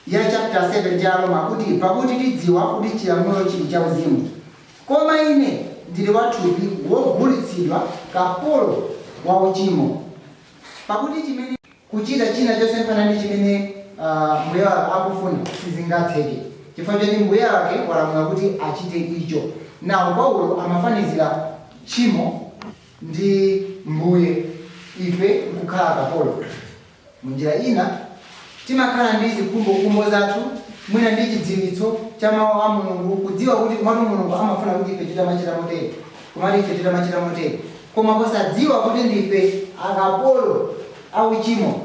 ya chapter 7 cha Roma kuti pakuti tidziwa kuti chilamulo chili cha uzimu. Koma ine ndili wathupi wogulitsidwa kapolo wa uchimo. Pakuti chimene kuchita china chosempana ndi chimene mbuye wake akufuna sizingatheke. Chifukwa choti mbuye wake walamula kuti achite icho. Nawo Paulo amafanizira chimo ndi mbuye, ife kukhala kapolo. Munjira ina timakhala ndi zikhumbo zathu, mwina ndi chidziwitso cha mawu a Mulungu, kudziwa kuti komatu Mulungu amafuna kuti ife titamachita motere, komatu ife titamachita motere. Koma posadziwa kuti ndife akapolo au chimo,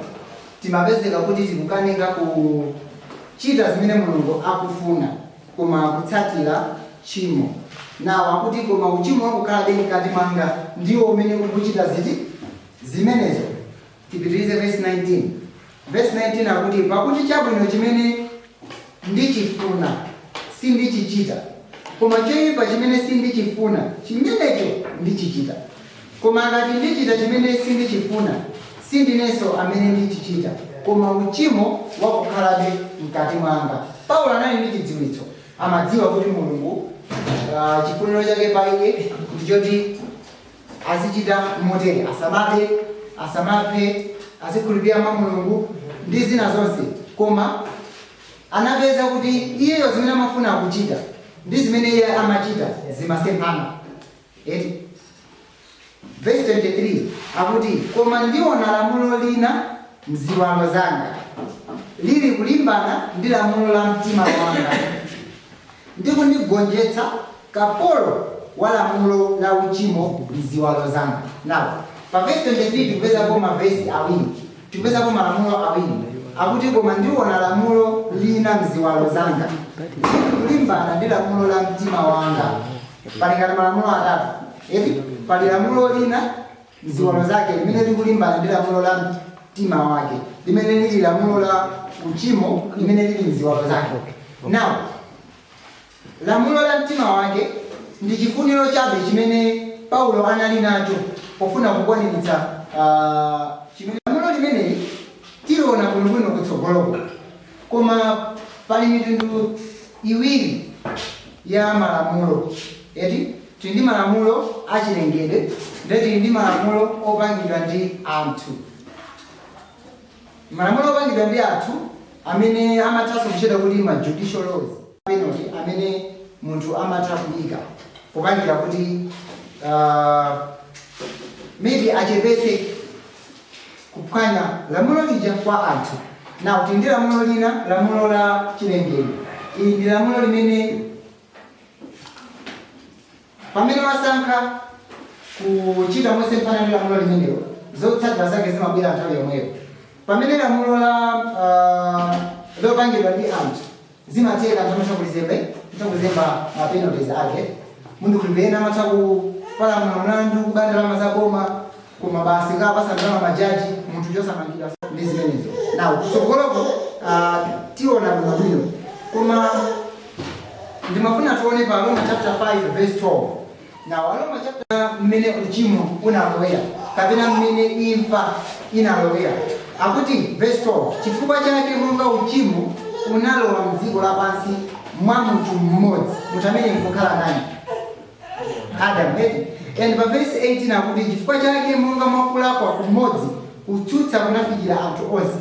timapezeka kuti tikukanika kuchita zimene Mulungu akufuna koma kutsatira chimo. Nawo akuti koma uchimo wakukhala deni kati mwanga ndiwo umene ukuchita zimenezo. Tipitirize verse 19. Verse 19 akuti pakuti chabwino chimene ndichifuna sindichichita, koma choyipa chimene sindichifuna chimenecho ndichichita. Koma ngati ndichita chimene sindichifuna, sindinenso amene ndichichita, koma uchimo wakukhalabe mkati mwanga. Paulo anali ndi chidziwitso, amadziwa kuti Mulungu chifuniro chake pa iye kuti choti azichita motere, asamaphe, azikhulupirira mwa Mulungu ndi zina zonse. Koma anapeza kuti iyeyo zimene amafuna kuchita ndi zimene iye amachita zimasempana. Verse 23 akuti koma ndiona lamulo lina mziwalo zanga lili kulimbana ndi lamulo la mtima wanga, ndikundigonjetsa kapolo wa lamulo la uchimo mziwalo zanga. Now pa verse 23 tikupezapo mavesi awiri, tikupezapo malamulo awiri. Akuti koma ndiona lamulo lina mziwalo zanga lili kulimbana ndi lamulo la mtima wanga. Palingana malamulo atatu. Pali lamulo lina mziwalo zake limene likulimbana ndi lamulo la mtima wake, limene lili lamulo la uchimo limene lili mziwalo zake. Now lamulo la mtima wake ndi chifuniro chabe chimene Paulo anali nacho pofuna kukwaniritsa chimene lamulo limene tiliona bwinobwino kutsogoloko. Koma pali mitundu iwiri ya malamulo. Tili ndi malamulo achilengedwe ndi tili ndi malamulo opangidwa ndi anthu. Malamulo opangidwa ndi anthu amene amatha kuchita kuti ma judicial laws, penalty amene munthu amatha kuyika kupangira kuti maybe achepetse kuphwanya lamulo lija kwa anthu. Nawo tili ndi lamulo lina, lamulo la chilengedwe. Ili ndi lamulo limene pamene wasankha kuchita mosempana ndi lamulo limenelo, zotsatira zake zimabwera nthawi yomweyo. Pamene lamulo lopangidwa ndi anthu zimatheka nthawi mapenalties ake, munthu kulipena amatha kupalamula mlandu, kubanda ndalama za boma, koma basi kapasa ndalama majaji, munthu chosamangidwa ndi zimenezo. Nawo kutsogoloko tiona bwinobwino, koma ndimafuna tuone pa Roma chapter 5 verse 12. Now Roma chapter mmene uchimo unalowera kapena mmene imfa inalowera. Akuti verse 12, chifukwa chake monga uchimo unalowa mdziko lapansi mwa munthu mmodzi, munthu amene nkukhala naye Adam. And pa verse 18 akuti chifukwa chake monga mwakulakwa kumodzi kutsutsa kunafikira anthu onse,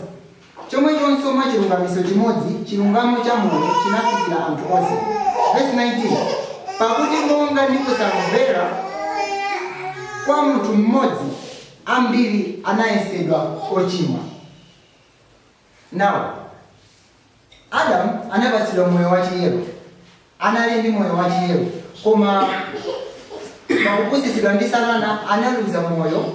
chomwechonso mwa chilungamiso chimodzi chilungamo cha moyo chinafikira anthu onse. Verse 19, pakuti monga ndi kusamvera kwa munthu mmodzi ambiri anayesedwa ochimwa. Now Adam anapatsidwa moyo wachiyero, anali ndi moyo wachiyero, koma pakupusitsidwa ndi Satana analuza moyo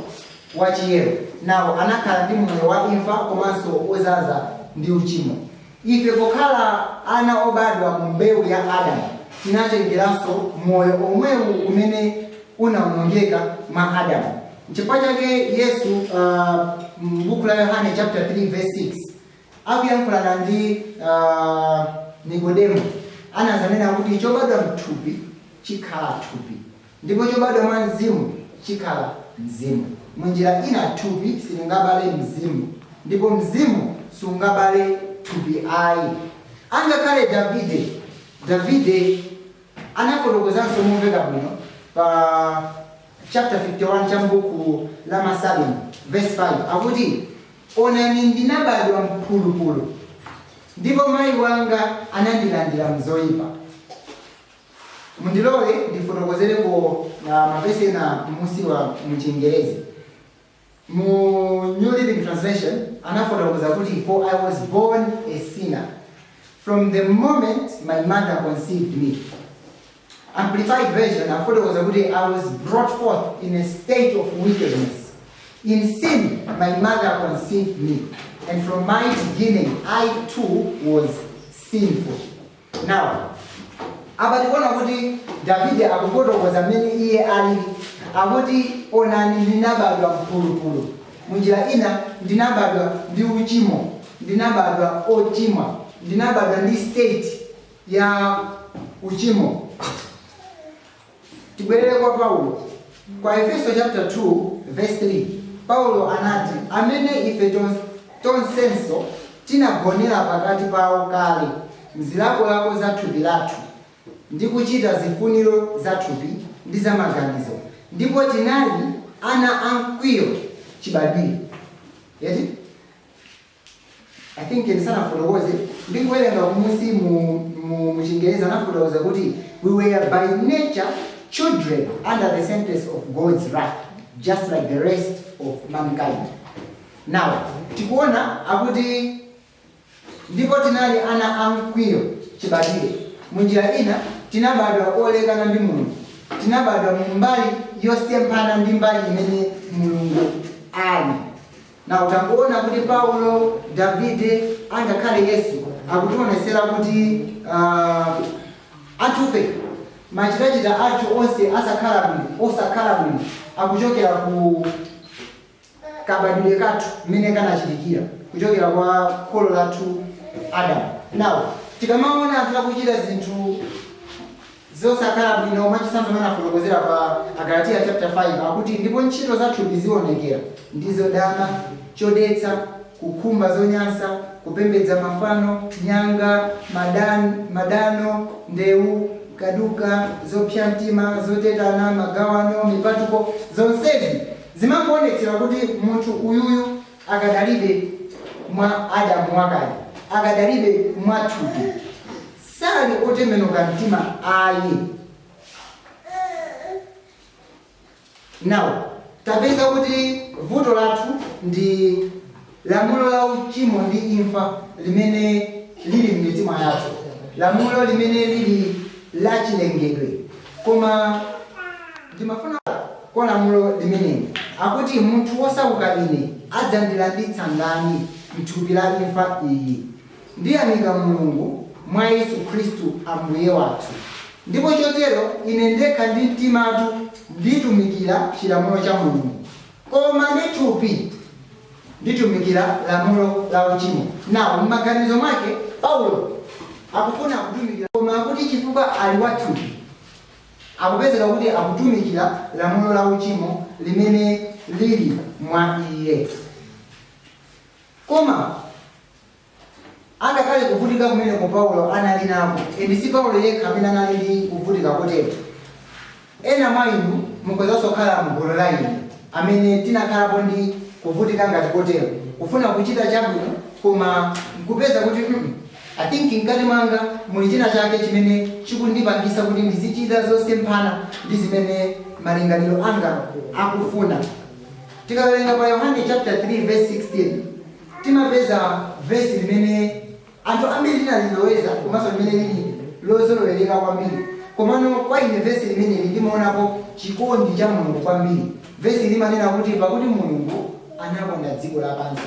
wachiyero. Nawo anakhala ndi moyo wa imfa komanso ozaza ndi uchimo. Ife pokhala ana obadwa mu mbewu ya Adamu tinatengeranso moyo omwewu umene unawonongeka mwa Adamu. N'chifukwa chake Yesu m'buku la Yohane chapter 3 verse 6 akuyankhulana ndi Nikodemo, anazanena kuti chobadwa mthupi chikhala thupi, ndipo chobadwa mwa mzimu chikhala mzimu. Munjira ina thupi silingabale mzimu, ndipo mzimu sungabale thupi ayi. Angakhale Davide anafotokozanso momveka bwino pa chapter 51 cha mbuku la Masalimo verse 5 akuti onani ndinabadwa mphulupulu ndipo mayi wanga anandilandira mzoyipa. Mundilole ndifotokozereko mavesi na musi wa mchingerezi. Mu New Living Translation anafotokoza kuti for I was born a sinner from the moment my mother conceived me. Amplified version anafotokoza kuti I was brought forth in a state of wickedness. In sin my mother conceived me, and from my beginning I too was sinful. Now abatikuona kuti Davide akufotokoza mmene iye ali akuti onani ndinabadwa mphulupulu. Munjira ina ndinabadwa ndi uchimo, ndinabadwa ochimwa, ndinabadwa ndi state ya uchimo. Tibwerere kwa Paulo. Kwa Efeso chapter 2 verse 3, Paulo anati amene ife tonsenso tinagonera pakati pawo kale mzilakolako za thupi lathu ndi kuchita zifuniro za thupi ndi za maganizo, ndipo tinali ana amkwiyo chibadwire. Yeti? I think insana fotokoze ndikuwerenga kumusi mu Chingereza anafotokoza kuti we were by nature children under the sentence of God's wrath, just like the rest of mankind. Now, tikuona akuti ndipo tinali ana amkwiyo chibadwire. Munjira ina tinabadwa olekana ndi Mulungu, tinabadwa mu mbali yosemphana ndi mbali imene Mulungu ali. Na utangoona kuti Paulo, Davide, angakhale Yesu akutionesera kuti atufe machitachita athu onse osakhala bwino akuchokera ku kabadwire kathu mmene kanachitikira kuchokera kwa kholo lathu Adamu. Now tikamaona anthu akuchita zinthu zosakhala bwino mwachisanzo mana afotokozera pa Agalatia chapter 5 akuti ndipo ntchito za thupi zionekera ndizo dama, chodetsa, kukhumba zonyansa, kupembedza mafano, nyanga, madano, ndewu, kaduka, zopsa mtima, zotetana, magawano, mipatuko. Zonsezi zimangoonetsera kuti munthu uyuyu akadalibe mwa Adamu wakale, akadalibe mwa thupi, sali otembenuka mtima ayi. Now tapeza kuti vuto lathu ndi lamulo la uchimo ndi imfa limene lili m'mitima yathu, lamulo limene lili la chilengedwe. Koma ndimafuna kwa lamulo limene akuti munthu wosauka ine adzandilanditsa ndani m'thupi la imfa iyi. Ndiyamika Mulungu mwa Yesu Khristu Ambuye wathu. Ndipo chotero ine ndekha ndi mtimatu nditumikira chilamulo cha Mulungu, koma ndi thupi nditumikira lamulo la uchimo. Na m'maganizo mwake Paulo akufuna kutumikira, koma akuti chifukwa ali wathupi akupezeka kuti akutumikira lamulo la uchimo limene lili mwa iye. Koma angakhale kuvutika kumene kwa Paulo anali nako, si Paulo yekha amene anali kuvutika kotero. Ena mwa inu mukhozanso kukhala mgulu la ine amene tinakhalapo ndi kuvutika ngati kotero, kufuna kuchita chabwino koma nkupeza kuti I think ngati mwanga muli china chake chimene chikundipangisa kuti ndizichita zosemphana ndi zimene malingaliro anga akufuna. Tikawerenga pa Yohane chapter 3 verse 16 timapeza verse limene anthu ambiri linaliloweza komanso limene lili lozolowereka kwambiri. Komano kwa ine verse limene ndimaonapo chikondi cha Mulungu kwambiri. Verse limanena kuti pakuti Mulungu anakonda dziko lapansi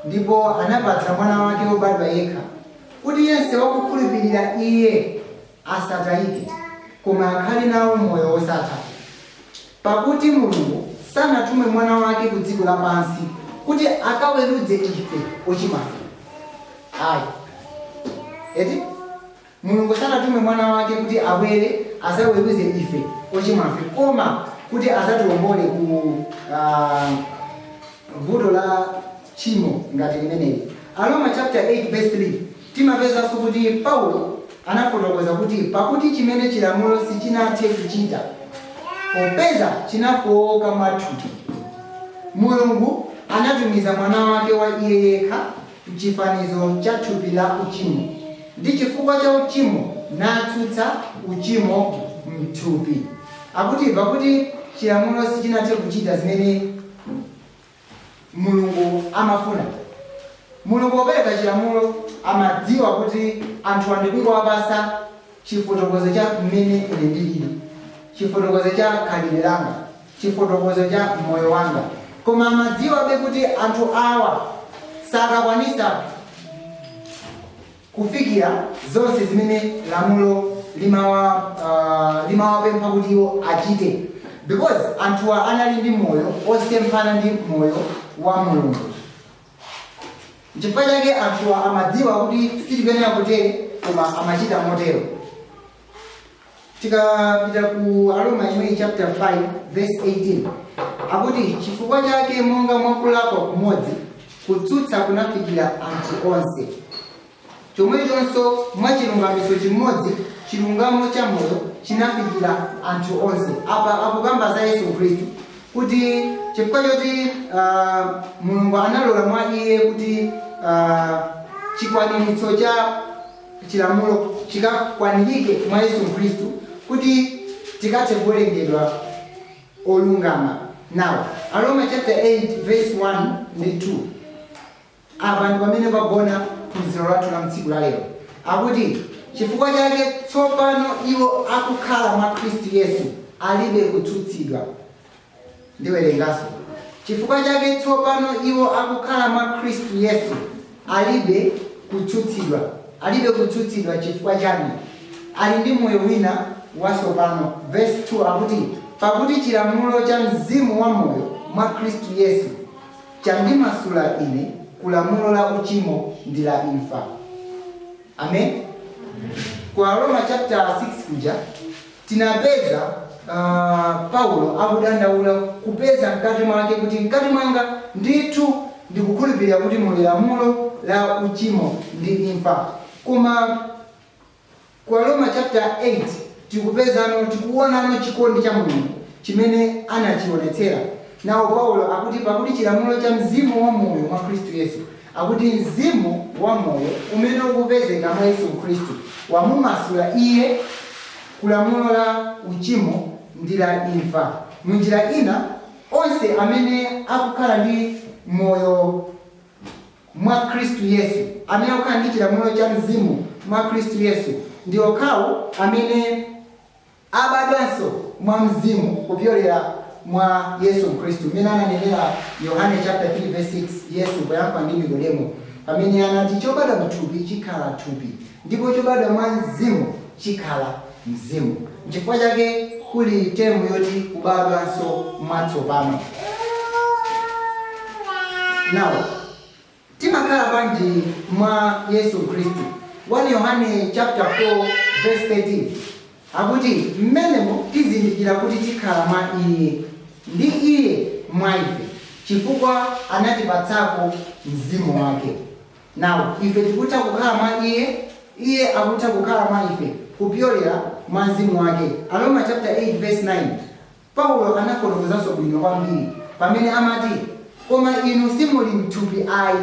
ndipo anapatsa mwana wake wobadwa yekha kuti yense wakukhulupirira iye asatayike koma akhale nawo moyo wosatha. Pakuti Mulungu sanatume mwana wake ku dziko lapansi kuti akaweruze ife ochimwafe. Ayi. Eti? Mulungu sanatume mwana wake kuti abwere asaweruze ife ochimwafe, koma kuti azatiwombole ku vuto la chimo ngati limeneli. Aroma chapter 8 verse 3 timapeza kuti Paulo anafotokoza kuti pakuti chimene chilamulo sichinathe kuchita popeza chinafowoka mwathupi, Mulungu anatumiza mwana wake wa iye yekha mchifanizo cha thupi la uchimo, ndi chifukwa cha uchimo natsutsa uchimo mthupi. Akuti pakuti chilamulo sichinathe kuchita zimene Mulungu amafuna. Mulungu wopereka chilamulo amadziwa kuti anthu andikungowapasa chifotokozo cha mmene ine ndilili, chifotokozo cha khalidwe langa, chifotokozo cha moyo wanga, koma amadziwabe kuti anthu awa sakakwanisa kufikira zonse zimene lamulo limawapempha kuti iwo achite, because anthuwa anali ndi moyo osemphana ndi moyo wa Mulungu. Chifukwa chake anthuwa amadziwa kuti sitiyenera kutere, koma amachita motero. Tikapita ku Aroma imene chapter 5 verse 18 akuti chifukwa chake monga mwakulakwa kumodzi kutsutsa kunafikira anthu onse, chomwechonso mwa chilungamiso chimodzi chilungamo cha moyo chinafikira anthu onse. Apa akukamba za Yesu Khristu kuti chifukwa choti Mulungu analola mwa iye kuti chikwaniritso cha chilamulo chikakwanirike mwa Yesu Khristu kuti tikathe kuwerengedwa olungama. Now Aroma chapter 8 verse 1 ndi 2 abantu pamene pagona phunziro lathu la mtsiku la lero akuti chifukwa chake tsopano iwo akukhala mwa Khristu Yesu alibe kutsutsidwa. Ndiwerengaso, chifukwa chake tsopano iwo akukhala mwa Khristu Yesu alibe kutsutsidwa. Alibe kutsutsidwa chifukwa chani? Ali ndi moyo wina watsopano. Verse 2 akuti pakuti chilamulo cha mzimu wa moyo mwa Khristu Yesu chandimasula ine kulamulo la uchimo ndi la imfa. Amen. Kwa Roma chapter 6 kuja tinapeza Paulo akudandaula kupeza mkati mwake kuti mkati mwanga ndithu ndikukhulupirira kuti muli lamulo la uchimo ndi imfa. Koma kwa Roma chapter 8 tikupezano tikuonano chikondi cha Mulungu chimene anachionetsera. Nawo Paulo akuti pakuti chilamulo cha mzimu wa moyo mwa Khristu Yesu, akuti mzimu wa moyo umene ukupezeka mwa Yesu Khristu wamumasula iye kulamulo la uchimo ndi la imfa. Munjira ina onse amene akukhala ndi moyo mwa Khristu Yesu, amene akukhala ndi chilamulo cha mzimu mwa Khristu Yesu, ndi okhawo amene abadwanso mwa mzimu kupyolera mwa Yesu Khristu. Mmene ananenera Yohane chapter 3 verse 6 Yesu poyamba ndi Nikodemo pamene anati chobadwa mthupi chikhala thupi ndipo chobadwa mwa mzimu chikhala mzimu. Chifukwa chake kuli temu yoti kubadwanso mwatsopano. Now timakhala bwanji mwa Yesu Khristu? 1 Yohane chapter 4 verse 13 akuti mmenemo tizindikira kuti tikhala mwa iye ndi iye mwa ife chifukwa anatipatsako mzimu wake. Now ife tikutha kukhala mwa iye, iye akutha kukhala mwa ife kupyolera mwa mzimu wake. Aroma chapter 8 verse 9 Paulo anafotokozanso bwino kwambiri pamene amati koma inu simuli mthupi ayi.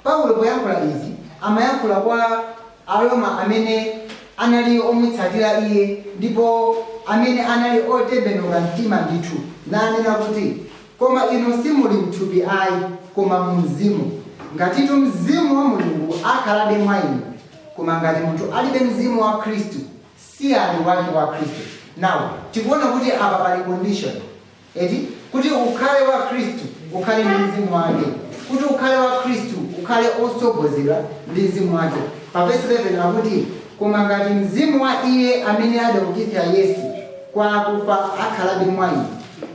Paulo poyankhula izi amayankhula kwa Aroma amene anali omutsatira iye ndipo amene anali otembenuka mtima ndithu, nanena kuti koma inu simuli mthupi ayi koma mzimu. Ngatitu mzimu wa Mulungu akhalabe mwa inu, koma ngati munthu alibe mzimu wa Khristu si ali wake wa Khristu. Now tikuona kuti apa pali condition eti kuti ukhale wa Khristu ukhale ndi mzimu wake, kuti ukhale wa Khristu ukhale osogozedwa ndi mzimu wake. Pa verse 11 akuti koma ngati mzimu wa iye amene adaukitsa Yesu kwa akufa akhalabe mwa inu,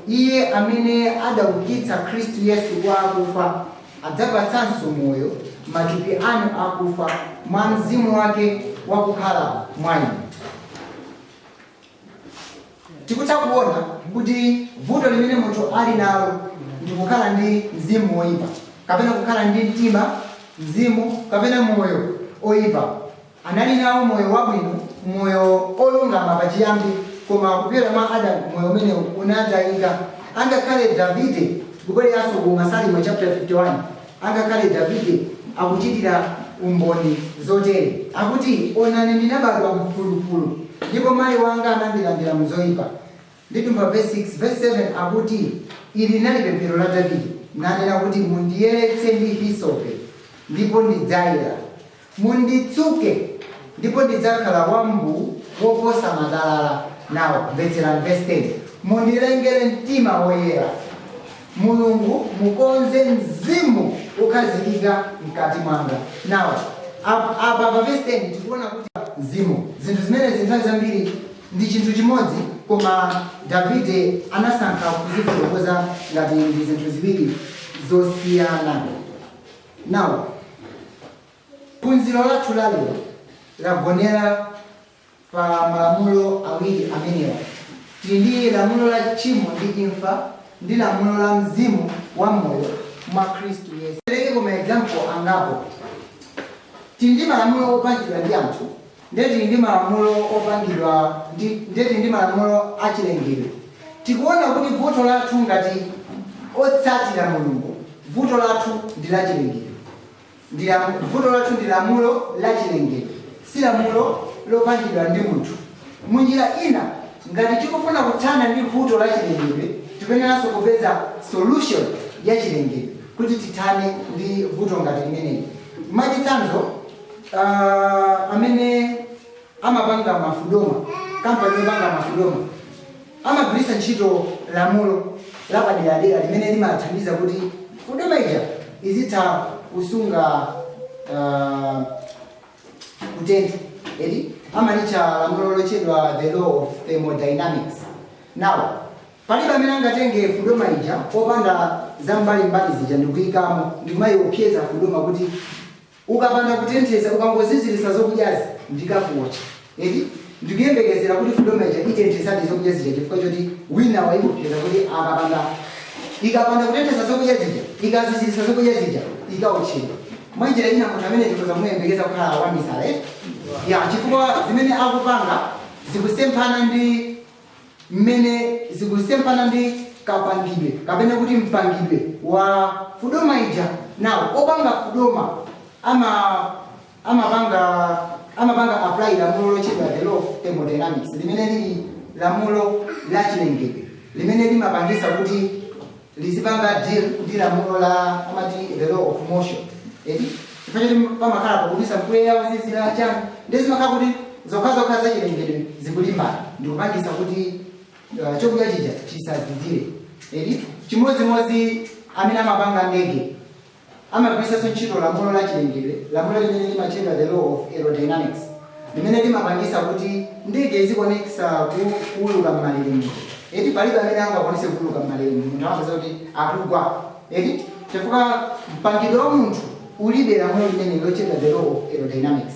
iye amene adaukitsa Khristu Yesu kwa akufa adzapatsanso moyo matupi anu akufa mwa mzimu wake wakukhala mwa inu. Tikutha kuona kuti vuto limene munthu ali nalo ndi kukhala ndi mzimu woyipa kapena kukhala ndi mtima mzimu kapena moyo oyipa. Anali nawo moyo wabwino, moyo olungama pachiyambi, koma kupyola mwa Adamu moyo umene unatayika. Angakhale Davide kubwereranso ku Masalimo chapter 51, angakhale Davide akuchitira umboni zotere, akuti onani ndinabadwa mpulupulu ndipo mayi wanga anandilandira mzoyipa. Nditumba verse 6, verse 7 akuti ili linali pemphero la Davide, nanena kuti mundiyeretse ndi hisope ndipo ndidzayera, munditsuke ndipo ndidzakhala wambu woposa madalala. Nawo mvetserani verse 10, mundilengere mtima woyera, Mulungu mukonze mzimu ukhazikika mkati mwanga. Nawo apa verse 10 tikuona kuti mzimu, zinthu zimene zinthawi zambiri ndi chinthu chimodzi, koma Davide anasankha kuzifotokoza ngati ndi zinthu ziwiri zosiyana. Nawo phunziro lathu lalero lagonera pa malamulo awiri amenewa. Tili ndi lamulo la tchimo ndi imfa, ndi lamulo la mzimu wa moyo mwa Khristu Yesu. Tileke koma example angapo. Tili ndi malamulo opangidwa ndi anthu, ndiye tili ndi malamulo opangidwa ndiye tili ndi malamulo achilengedwe. Tikuona kuti vuto lathu ngati otsatira Mulungu, vuto lathu ndi la chilengedwe. Vuto lathu ndi lamulo la chilengedwe, si lamulo lopangidwa ndi munthu. Munjira ina, ngati tikufuna kuthana ndi vuto la chilengedwe, tikuyeneranso kupeza solution ya chilengedwe kuti tithane ndi vuto ngati limeneli. Mwachitsanzo, amene amapanga mafudoma, kampani yopanga mafudoma, amagwiritsa ntchito lamulo lapaderadera limene limathandiza kuti fudoma ija izitha kusunga kutentha. Amalitcha lamulo lochedwa the law of thermodynamics. Now, palibe amene angatenge fudoma ija popanda zambalimbali zija ndikuyikamo, ndikumayopyeza fudoma kuti ukapanda kutenthesa, ukangozizirisa zokudyazi ndikakuotcha. Ndikuyembekezera kuti fudoma ija itenthesadi zokudya zija chifukwa choti wina wayipopyeza kuti ikapanda kutenthesa zokudya zija, ikazizirisa zokudya zija, ikaotchedwa. Mwanjira ina munthu amene tikoza kumuyembekeza kukhala wamisala. Chifukwa zimene akupanga zikusempana ndi mmene zikusempana ndi kapangidwe kapena kuti mpangidwe wa fudoma ija. Nawo opanga fudoma amapanga apply lamulo lochedwa the law of thermodynamics, limene lili lamulo la chilengedwe limene limapangisa kuti lizipanga deal ndi lamulo la amati the law of motion. Chifukwa pamakhala pakubisa mpweya uzizira chani, ndizimakhala kuti zokha za chilengedwe zikulimbana, ndikupangisa kuti chokudya chija chisazizire. Chimodzimodzi amene amapanga ndege amagwiritsanso ntchito lamulo la chilengedwe, lamulo limene limatchedwa the law of aerodynamics, limene limapangisa kuti ndege izikwanisa kuuluka m'malenga. Palibe amene angakwanise kuuluka m'malenga, munthu amapeza kuti akugwa. Chifukwa mpangidwe wa munthu ulibe lamulo limene lochedwa the law of aerodynamics,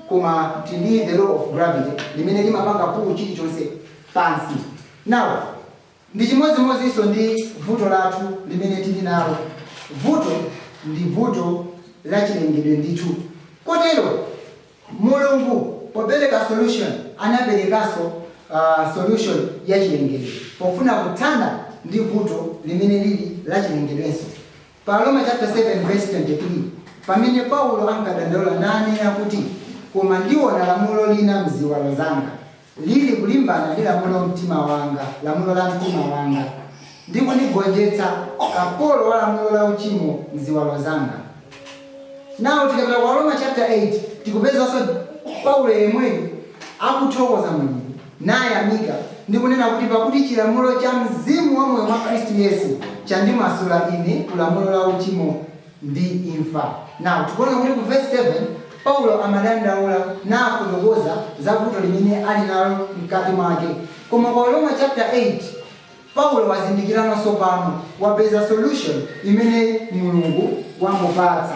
koma tili the law of gravity limene limapanga pull chilichonse pansi. Now, ndi chimodzimodzinso ndi vuto lathu limene tili nalo. Vuto ndi vuto la chilengedwe ndithu. Kotero Mulungu popereka solution anaperekanso solution ya chilengedwe pofuna kuthana ndi vuto limene lili la chilengedwenso. Pa Roma chapter 7 verse 23, pamene Paulo ankadandaula nanena kuti koma ndiona lamulo lina mziwalo zanga lili kulimbana ndi lamulo mtima wanga, lamulo la mtima wanga, ndi kundigonjetsa kapolo wa lamulo la uchimo mziwalo zanga. Nawo tikapita kwa Roma chapter 8 tikupezanso Paulo yemweyo akuthokoza Mulungu naye amika ndi kunena kuti pakuti chilamulo cha mzimu wa moyo mwa Khristu Yesu chandimasula ine ku lamulo la uchimo ndi imfa. Now tikuona kuti ku verse 7 Paulo amadandaula na kudogoza za vuto limene ali nalo mkati mwake. Koma kwa Roma chapter 8 Paulo wazindikirana sopano wapeza solution imene Mulungu wamupatsa.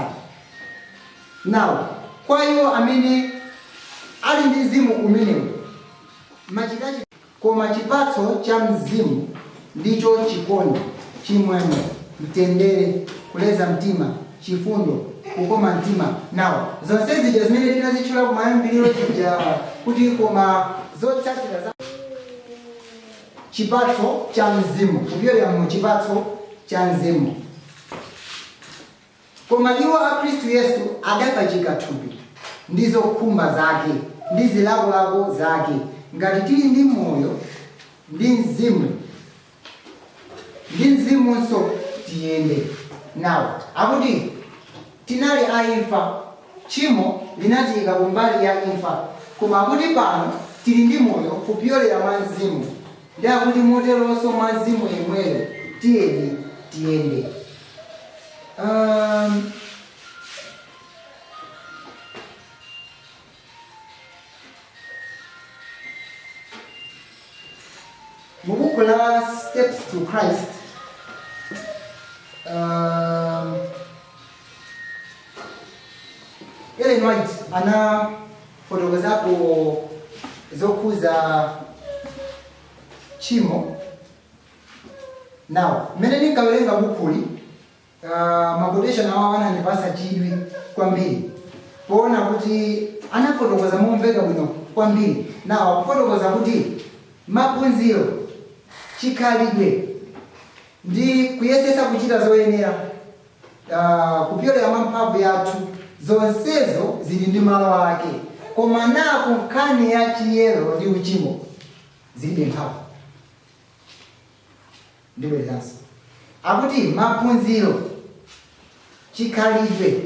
Now kwa hiyo amene ali ndi mzimu umenewu machitachi, koma chipatso cha mzimu ndicho chikondi, chimwemwe, mtendere, kuleza mtima, chifundo, kukoma mtima. Nawo zonse zija zimene tinazitchula kumayambiriro zija kuti koma zotsatira za chipatso cha mzimu, kupyolera mu chipatso cha mzimu. Koma iwo a Khristu Yesu adapachika thupi ndizo khumba zake ndi zilakolako zake. Ngati tili ndi moyo ndi mzimunso tiyende nawo. Akuti tinali aimfa, tchimo linatiyika kumbali ya imfa, koma akuti pano tili ndi moyo kupyolera mwa mzimu. Ndi akuti moteronso mwa mzimu yemweyo tiyende. Mubuku la Steps to Christ, Ellen White anafotokozapo zokhuza tchimo. Now mmene ndinkawerenga bukuli, maquotation awo anandipasa chidwi kwambiri poona kuti anafotokoza momveka bwino kwambiri. Now akufotokoza kuti maphunziro, chikhalidwe ndi kuyesesa kuchita zoyenera, kupyolera mwa mphamvu yathu, zonsezo zili ndi malo ake. Koma naku nkhani ya chiyero ndi uchimo zilibe mphamvu. Ndibwereranso akuti maphunziro, chikhalidwe,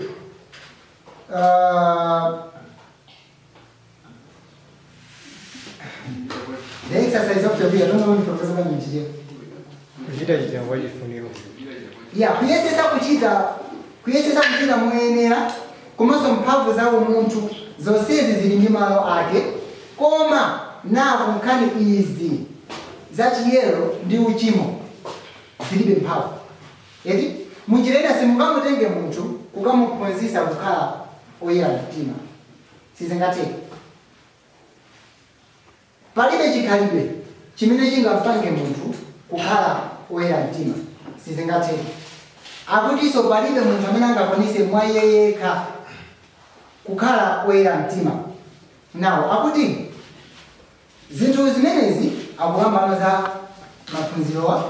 the exercise of the week, I don't know if you're going to do it. Yeah, kuyesesa kuchita moyenera, komanso mphamvu za umunthu zonsezi zili ndi malo ake. Koma naku nkhani izi za chiyero ndi uchimo zilibe mphamvu. Eti munjirena simungamutenge munthu kukamuphunzitsa kukhala oyera mtima, sizingateke. Palibe chikhalidwe chimene chingampange munthu kukhala oyera mtima, sizingateke. Akutinso palibe munthu amene angakwanise mwa iye yekha kukhala oyera mtima. Nawo akuti zinthu zimenezi akuyambano za maphunzirowa,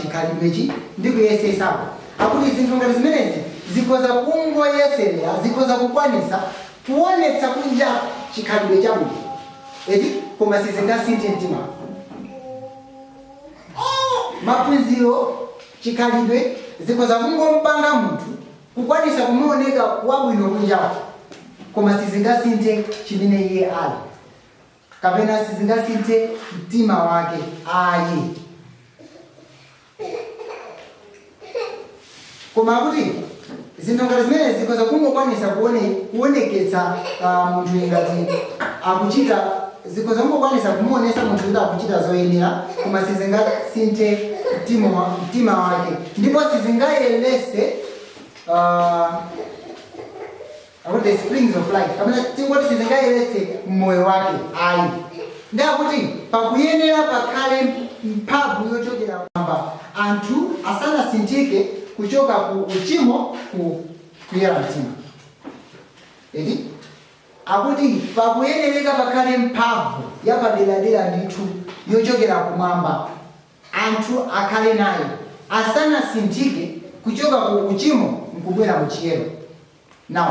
chikhalidwechi ndi kuyesesapo. Akuti zinthu ngati zimenezi zikhoza kungoyeserera, zikhoza kukwanisa kuonetsa kunja chikhalidwe chabwino, eti koma sizingasinthe mtima. Maphunziro, chikhalidwe zikhoza kungompanga munthu kukwanisa kumuoneka wabwino kunjapo, koma sizingasinthe chimene iye ali, kapena sizingasinthe mtima wake ayi. Koma akuti zinthu ngati zimene zikhoza kungokwanisa kuoneketsa munthu ngati akuchita, zikhoza kungokwanisa kumuonesa munthu kuti akuchita zoyenera, koma sizingasinthe mtima wake, ndipo sizingayelese the springs of life, kapena tingoti sizingayelese moyo wake ayi. Ndi akuti pakuyenera pakhale mphamvu yochokera kwamba anthu asanasinthike kuchoka ku uchimo kuyera mtima. Eti akuti pakuyenereka pakhale mphamvu yapaderadera ndithu yochokera kumwamba, anthu akhale nayo asanasinthike kuchoka ku uchimo nkubwera ku chiyero. Now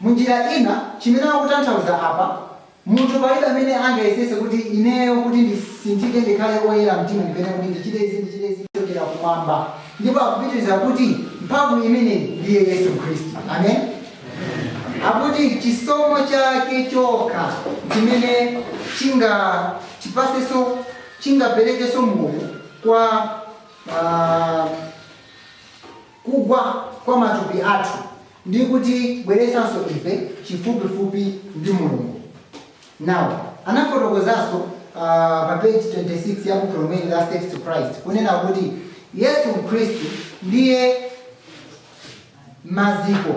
munjira ina chimene akutanthauza apa, munthu palibe amene angayesese kuti ineyo kuti ndisinthike ndikhale oyera mtima ndipene kuti ndichite izi kuchokera kumwamba, ndipo akupitiriza kuti mphamvu imene ndiye Yesu Khristu. Amen. Akuti chisomo chake chokha chimene chingaperekeso moyo kwa kugwa kwa matupi athu, ndi kuti bweresanso ife chifupifupi ndi Mulungu. Now anafotokozanso pa page 26 ya buku lomwe la Steps to Christ kunena kuti Yesu Khristu ndiye maziko,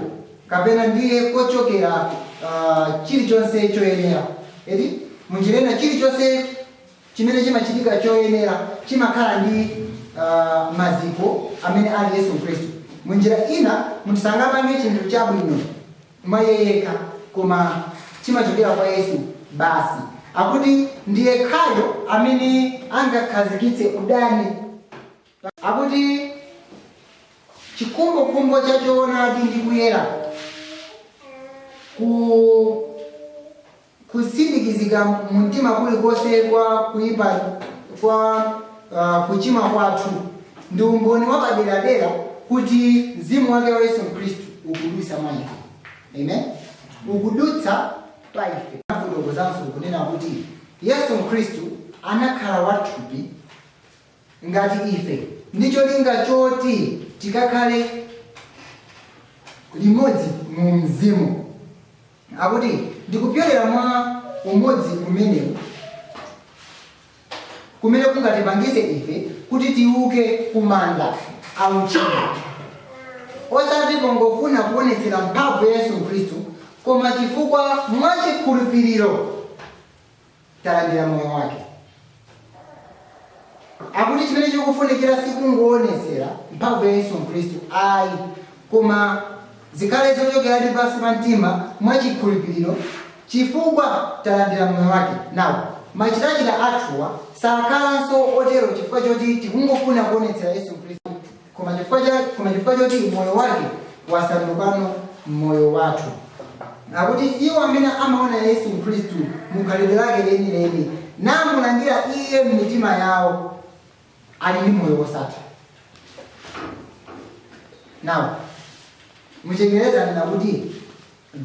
kapena ndiye kochokera chilichonse choyenera. Eti munjirena chilichonse chimene chimachitika choyenera chimakhala ndi maziko amene ali Yesu Khristu. munjira ina musangapange chinthu chabwino mwayeka koma chimachokera kwa Yesu basi. Akuti ndiye khayo amene angakhazikitse udani. Akuti chikumbo cha choonadi ndi kuyera kusindikizika mumtima kulikonse kwa kuipa kwa kuchimwa kwathu ndi umboni wapaderadera kuti mzimu wake wa Yesu Khristu ukudutsa mwa ife. Amen. Ukudutsa pa ife. Afotokozanso kunena kuti Yesu Khristu anakhala wathupi ngati ife ndicho linga choti tikakhale limodzi mu mzimu. Akuti ndikupyolera mwa umodzi kumene kungatipangitse ife kuti tiuke kumanda auchimo, osati pongofuna kuonetsera mphamvu ya Yesu Khristu koma chifukwa mwachikhulupiriro talandira moyo wake. Akuti chimene chikufunikira sikungoonetsera mphamvu ya Yesu Khristu ayi, koma zikhale zochokera pansi pa mtima mwachikhulupiriro chifukwa talandira moyo wake. Nawo machitachita athuwa sakhalanso otero chifukwa choti tikungofuna kuonetsera Yesu Khristu koma chifukwa choti moyo wake wasandukano moyo wathu. Akuti iwo amene amaona Yesu Khristu mukhalidwe lake lenileni namulandira iye m'mitima yawo ali ndi moyo wosatha. Now muchengereza ninakuti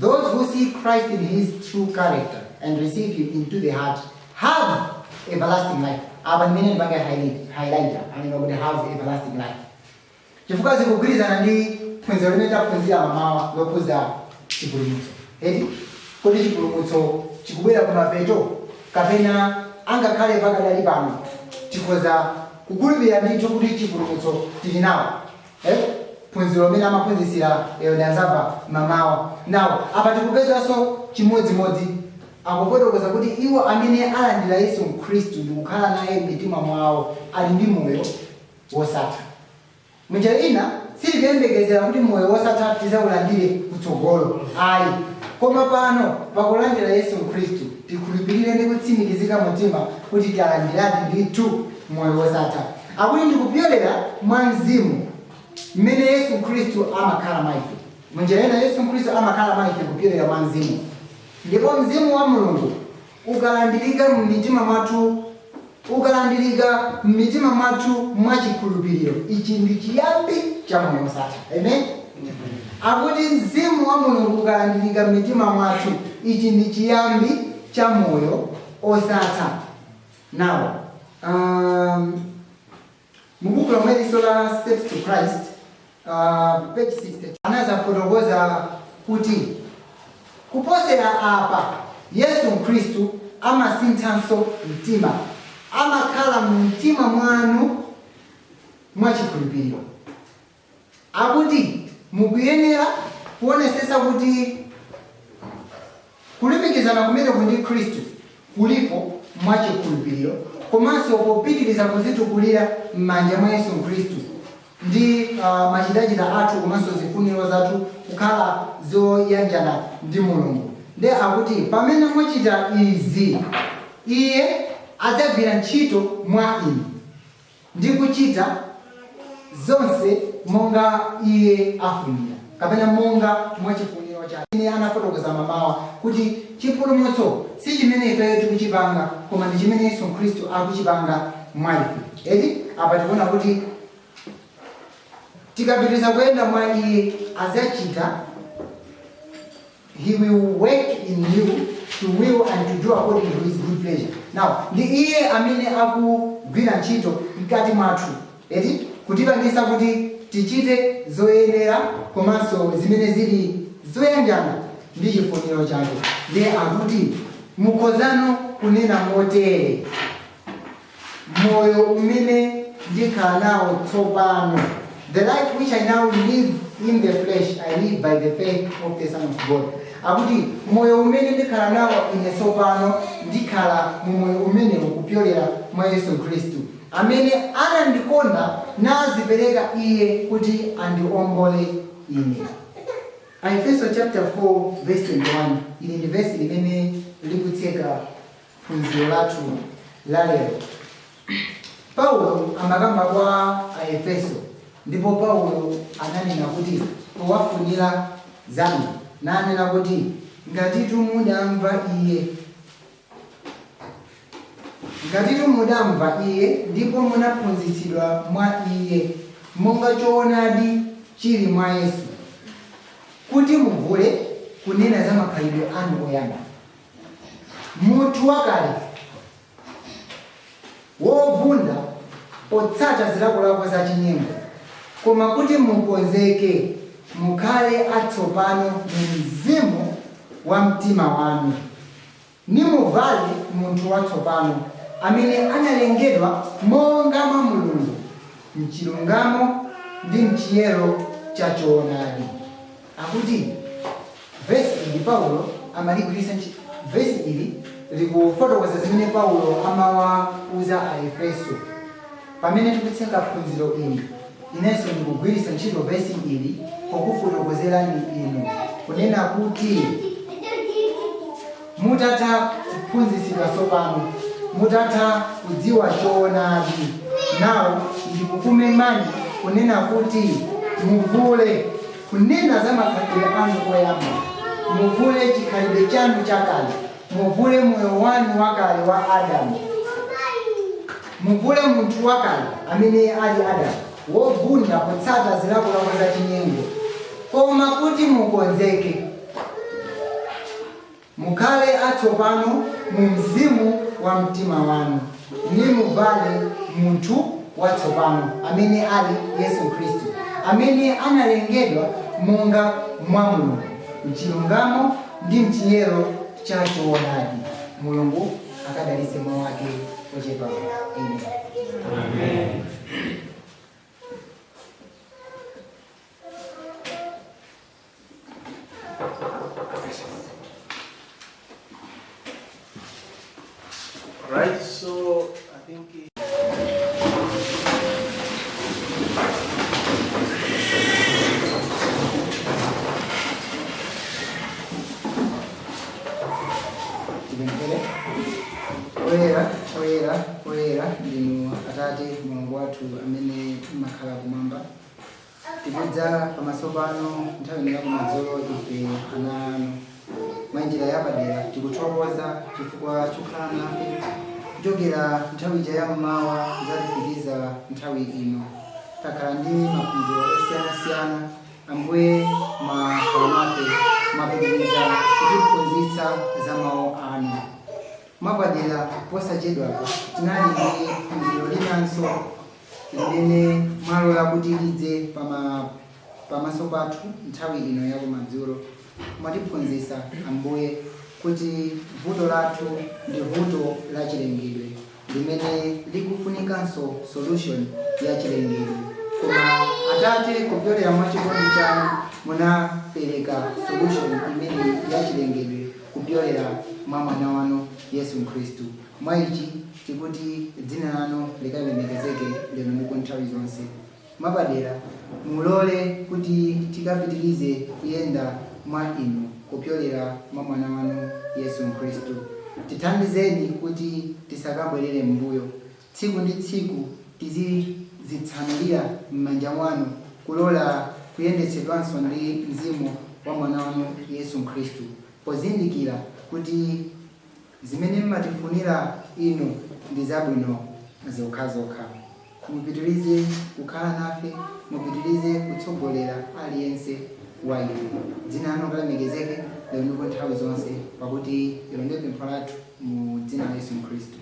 those who see Christ in his true character and receive him into the heart have everlasting life. Aba mene mbanga highlighter kuti have everlasting life. Chifukwa zikugwirizana ndi phunziro limene taphunzira mamawa lokuza chipulumutso. Eti kodi chipulumutso chikubwera kumapeto kapena angakhale pakadali pano tikhoza kukhulupirira ndithu kuti chipulumutso tili nawo. Phunziro limene amaphunzitsira ndanzamva mamawa. Nawo apa tikupezanso chimodzimodzi akufotokoza kuti iwo amene alandira Yesu Khristu ndi kukhala naye m'mitima mwawo ali ndi moyo wosatha. Munjira ina sitikuyembekezera kuti moyo wosatha tizaulandire kutsogolo ayi, koma pano pakulandira Yesu Khristu tikhulupirire ndi kutsimikizika mtima kuti talandiradi ndithu moyo wosatha. Akuti ndikupyolera mwa mzimu mmene Yesu Khristu amakhala mwa ife. Munjira ina Yesu Khristu amakhala mwa ife kupyolera mwa mzimu, ndipo mzimu wa Mulungu ukalandirika m'mitima mwathu mwachikhulupiriro, ichi ndi chiyambi cha moyo wosatha. Amen. Akuti mzimu wa Mulungu ukalandirika m'mitima mwathu ichi ndi chiyambi cha moyo osatha. Now mubuku lomwe la Steps to Christ page 60 anazafotokoza kuti kuposera apa Yesu Khristu amasinthanso mtima, amakhala mtima mwanu mwachikhulupiriro. Akuti mukuyenera kuonesesa kuti kulumikizana kumene ndi Khristu kulipo mwachikhulupiriro, komanso popitiriza kuzitukulira m'manja mwa Yesu Khristu ndi machitachita athu komanso zifuniro zathu kukhala zoyanjana ndi Mulungu. Ndi akuti pamene muchita izi iye adzagwira ntchito mwa inu ndi kuchita zonse monga iye afunira kapena monga mwachifuniro chake. Ine anafotokoza mamawa kuti chipulumutso si chimene ife tikuchipanga koma ndi chimene Yesu Khristu akuchipanga mwa ife. Eti apa tikuona kuti tikapitiriza kuyenda mwa iye azachita, he will work in you to will and to do according to his good pleasure. Now ndi iye amene akugwira ntchito mkati mwathu eti kutipangisa kuti tichite zoyenera komanso zimene zili zoyanjana ndi chifuniro chake. Ndiye akuti mukhozano kunena motere, moyo umene ndikhala nawo tsopano, the life which I now live in the flesh, I live by the faith of the Son of God. Akuti moyo umene ndikhala nawo ine tsopano ndikhala mu moyo umene ukupyolera mwa Yesu Khristu. amene anandikonda nazipereka iye kuti andiombole ine. Efeso chapter 4 verse 21 ili ndi verse limene likutseka phunziro lathu la lero. Paulo amakamba kwa Aefeso, ndipo Paulo ananena kuti powafunira zanu, nanena kuti ngatitu mudamva iye ndipo munaphunzitsidwa mwa iye monga choonadi chili mwa Yesu, kuti muvule kunena za makhalidwe anu oyamba. Munthu wakale wovunda potsata zilakolako za chinyengo, koma kuti mukonzeke mukhale atsopano mu mzimu wa mtima wanu. Nimuvale munthu watsopano amene analengedwa monga mwa Mulungu mchilungamo ndi mchiyero cha choonadi. Akuti verse ili Paulo amaligwiritsa verse ili likufotokoza zimene Paulo amawauza Aefeso. Pamene tikutsenga phunziro ili, inenso ndikugwiritsa ntchito verse ili pokufotokozerani inu kunena kuti mutatha kuphunzitsidwa tsopano, mutatha kudziwa choonadi, nawo ndikukumemani kunena kuti muvule kunena za makhalidwe anu oyamba. Muvule chikhalidwe chanu chakale, muvule moyo wanu wakale wa Adamu. Muvule munthu wakale amene ali Adamu, wovunda potsata zilakolako za chinyengo, koma kuti mukonzeke mukhale atsopano mu mzimu wa mtima wanu. Nimuvale munthu watsopano amene ali Yesu Khristu, amene analengedwa monga mwa Mulungu mchilungamo ndi mchiyero cha choonadi. Mulungu akadalitse mawu ake ochepa. Amen. Amen. Right, so I think oyera ndinu Atate Mulungu wathu amene makhala kumwamba. Tikudza pamaso pano nthawi ya kumadzulo ife ana anu mwa njira yapadera. Tikuthokoza chifukwa chokhala nafe kuchokera nthawi ija ya mmawa zatifikiza nthawi ino. Takhala ndi maphunziro osiyanasiyana. Ambuye mwakhala nafe, mwapitiriza kutiphunzitsa za mawu anu. Mwapadera posachedwapa tinali ndi phunziro linanso limene mwalola kuti lidze pamaso pathu nthawi ino ya kumadzulo. Mwatiphunzitsa Ambuye kuti vuto lathu ndi vuto la chilengedwe limene likufunikanso solution ya chilengedwe, koma Atate kupyolera mwa chikondi chanu munapereka solution imene ya chilengedwe kupyolera mwa mwana wanu Yesu Khristu. Mwa ichi tikuti dzina lanu likalemekezeke lero ndi nthawi zonse. Mwapadera mulole kuti tikapitirize kuyenda mwa inu kupyolera mwa mwana wanu Yesu Khristu. Tithandizeni kuti tisakabwerere mbuyo. Tsiku ndi tsiku tizitsanulira m'manja mwanu kulola kuyendetsedwanso ndi mzimu wa mwana wanu Yesu Khristu, pozindikira kuti zimene mmatifunira inu ndi zabwino zokhazokha. Mupitirize kukhala nafe, mupitirize kutsogolera aliyense wa ife. Dzina lanu likalemekezeke lero ndi nthawi zonse, pakuti ilo ndi pempho lathu mu dzina la Yesu Khristu.